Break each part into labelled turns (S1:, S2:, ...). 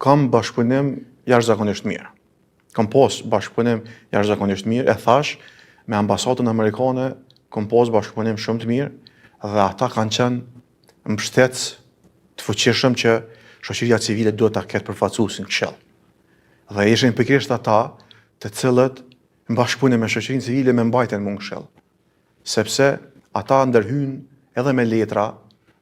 S1: kam bashkëpunim jashtëzakonisht mirë. Kam pas bashkëpunim jashtëzakonisht mirë, e thash, me ambasadën amerikane kam pas bashkëpunim shumë të mirë dhe ata kanë qenë mbështetës të fuqishëm që shoqëria civile duhet ta ketë përfaqësuesin këshill. Dhe ishin pikërisht ata të cilët në bashkëpunim me shoqërinë civile më mbajtën më në këshill. Sepse ata ndërhyn edhe me letra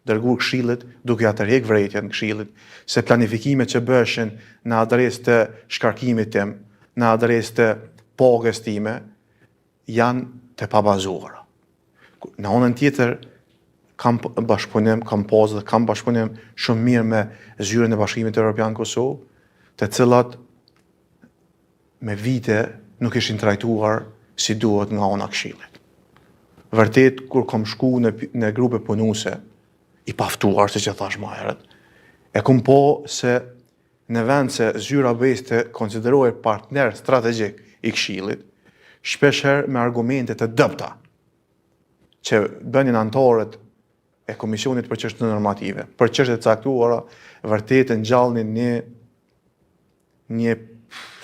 S1: dërguar këshillit duke ja tërheq vërejtjen këshillit, se planifikimet që bëheshin në adresë të shkarkimit tim, në adresë të pagës time, janë të pabazuara. Në anën tjetër, kam bashkëpunim shumë mirë me zyrën e Bashkimit Evropian Kosovë, të cilat me vite nuk ishin trajtuar si duhet nga ana këshillit. Vërtet, kur kam shku në grupe punuese, i paftuar, siç e thash më herët, e kam po se në vend se zyra BE-s të konsiderohej partner strategjik i këshillit, shpeshherë me argumente të dobta që bënin anëtarët e Komisionit për çështje normative, për çështje të caktuara, vërtet ngjallnin një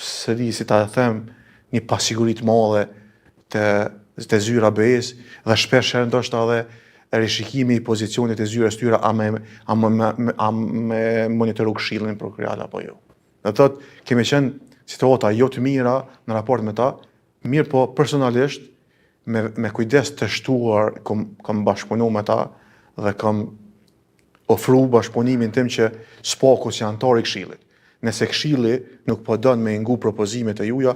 S1: si ta them, një pasiguri të madhe të zyra BE-s dhe shpeshherë ndoshta edhe rishikimi i pozicionit e zyrës tyre a me monitoru këshillin prokuror apo jo. Do thotë, kemi qenë situata jo të mira në raport me ta, mirë po personalisht me kujdes të shtuar kam bashkëpunu me ta dhe kam ofru bashkëpunimin tim që spaku si antar i këshillit. Nëse këshilli nuk po don me ngu propozimet e juaja,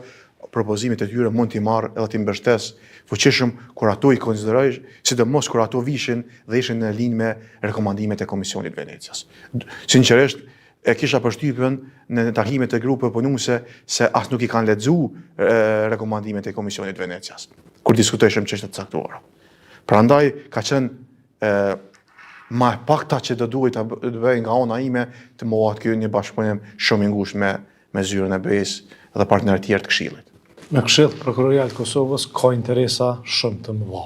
S1: propozimet e tyre mund t'i marrë edhe t'i mbështes fuqishëm kur ato i konsideroj, sidomos kur ato vishin dhe ishin në linjë me rekomandimet e Komisionit Venecias. Sinqerisht, e kisha përshtypjen në takimet e grupe punuese se as nuk i kanë lexuar rekomandimet e Komisionit Venecias kur diskutojshëm çështje të caktuara. Prandaj ka qenë më e pakta që do duhet ta bëj nga ana ime të mohat ky një bashkëpunim shumë i ngushtë me zyrën e BE-s dhe partnerët tjerë të këshillit.
S2: Me Këshill Prokuroria e Kosovës ka interesa shumë të mëdha,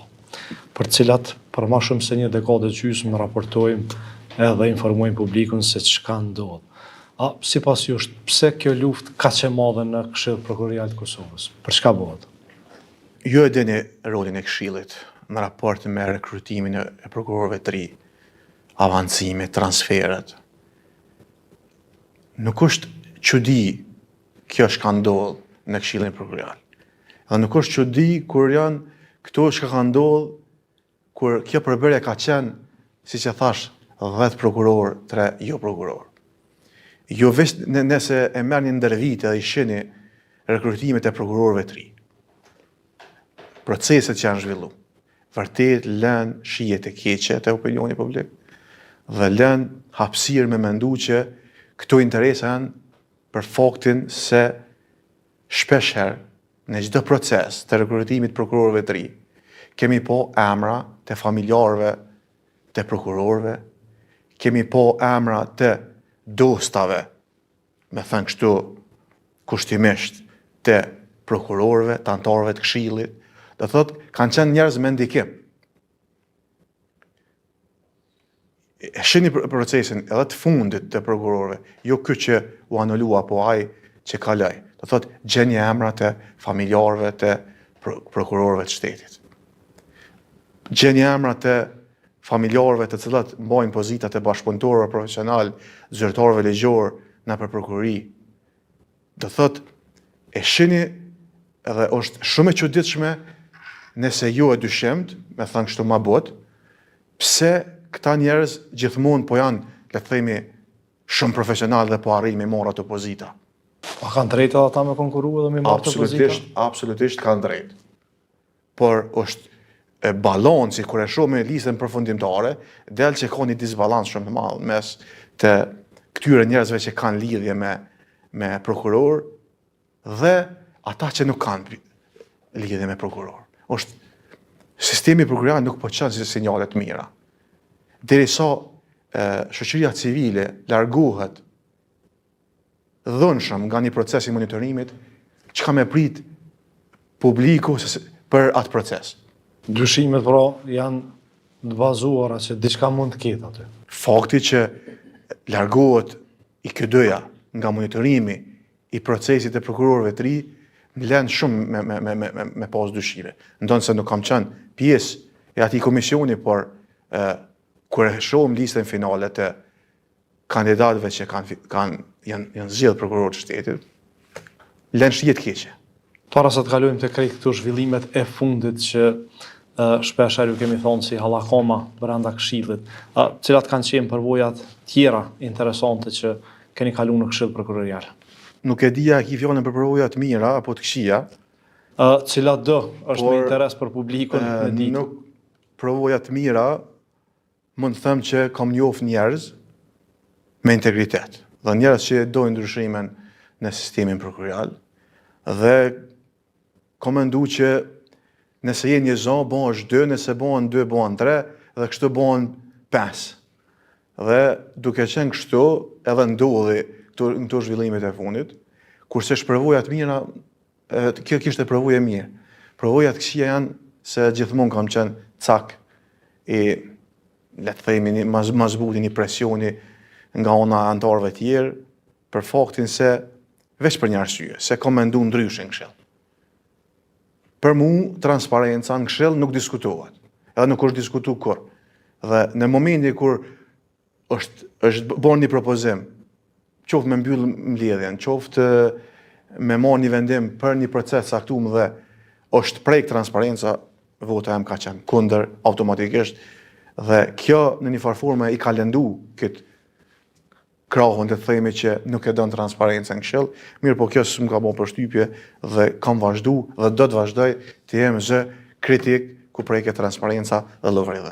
S2: për cilat për më shumë se një dekadë gjysmë raportojmë edhe informojmë publikun se çka ndodh. Sipas jush, pse kjo luftë kaq e madhe në Këshill Prokuroria e Kosovës? Për çka bëhet?
S1: Ju e dini rolin e këshillit në raport me rekrutimin e prokurorëve të ri, avancimet, transferet. Nuk është çudi kjo që ka ndodhur në Këshillin Prokuroral. Dhe nuk është çudi kur janë këto që ka ndodhur kur kjo përbërje ka qenë, siç e thash, 10 prokuror, 3 jo prokuror. Jo vetë nëse e merrni ndër vite dhe i shihni rekrutimet e prokurorëve të ri. Proceset që janë zhvilluar, vërtet lën shije të keqe te opinioni publik dhe lën hapësirë me mendu që këto interesa janë për faktin se shpeshherë në çdo proces të rekrutimit prokurorëve të ri, kemi po emra të familjarëve të prokurorëve, kemi po emra të dostave, me thënë kështu kushtimisht, të prokurorëve, të anëtarëve të këshillit, do thotë kanë qenë njerëz me ndikim. E shihni procesin edhe të fundit të prokurorëve, jo ky që u anulua apo ai që kaloi. Do thotë gjenje emra të familjarëve të prokurorëve të shtetit. Gjenje emra të familjarëve të cilat mbajnë pozitat e bashkëpunëtorëve profesional, zyrtarëve ligjor në për prokurori. Do thotë e shihni edhe është shumë e çuditshme nëse ju e dyshimt, me thënë kështu ma bot, pse këta njerëz gjithmonë po janë, le të themi, shumë profesional dhe po arrin me marrë ato pozita.
S2: A kanë drejtë ata me konkuru edhe me marrë të pozita?
S1: Absolutisht kanë drejtë. Por është balanci, kur e shoh me listën përfundimtare, del që ka një disbalans shumë të madh mes të këtyre njerëzve që kanë lidhje me prokuror dhe ata që nuk kanë lidhje me prokuror. Sistemi prokuroral nuk po çon si sinjale të mira. Derisa shoqëria civile largohet dhunshëm nga një proces i monitorimit, çka më prit publiku për atë proces.
S2: Dyshimet pra janë të bazuara që diçka mund të ketë aty.
S1: Fakti që largohet i KD-ja nga monitorimi i procesit e prokurorëve të ri, më lën shumë me pas dyshime. Ndonë se nuk kam qenë pjesë e atij komisioni, por kur e shohim listën finale të kandidatëve që janë zgjedhur prokurorë të shtetit, lën shihet keqe.
S2: Para se të kalojmë të krejt këto zhvillimet e fundit që shpesher ju kemi thonë si hallakoma brenda këshillit, cilat kanë qenë përvojat tjera interesante që keni kalu në këshill prokurorial?
S1: Nuk e dija ki fjalën për përvoja të mira apo të këqija.
S2: Cilat do është me interes për publikun në ditë?
S1: Nuk përvoja të mira, mund të them që kam njoft njerëz me integritet, dhe njerëz që dojnë ndryshimin në sistemin prokurorial, dhe kam mendu që nëse je një zonë, bëhen 2, nëse bëhen 2, bëhen 3, dhe kështu bëhen 5. Dhe duke qenë kështu, edhe ndodhi në këto zhvillimet e fundit, kurse shpërvojat mira, kjo kishte përvojë mirë. Përvojat këqija janë se gjithmonë kam qenë cak i, le të themi, mazbuti një presioni nga ona antarëve tjerë, për faktin se, veç për një arsye, se kam mendu ndryshe në këshill. Për mu, transparenca në këshill nuk diskutohet, edhe nuk është diskutu kur. Dhe në momenti kur është bërë një propozim, qoftë me mbyll mbledhjen, qoftë me marrë një vendim për një proces saktuar dhe është prek transparenca, vota jam ka qenë kundër automatikisht, dhe kjo në një farë forme i ka lëndu këtë krahun të themi që nuk e don transparencën në këshill, mirë po kjo s'm ka bërë përshtypje dhe kam vazhdu dhe do të vazhdoj të jem zë kritik ku preket transparenca dhe llogaridhënia.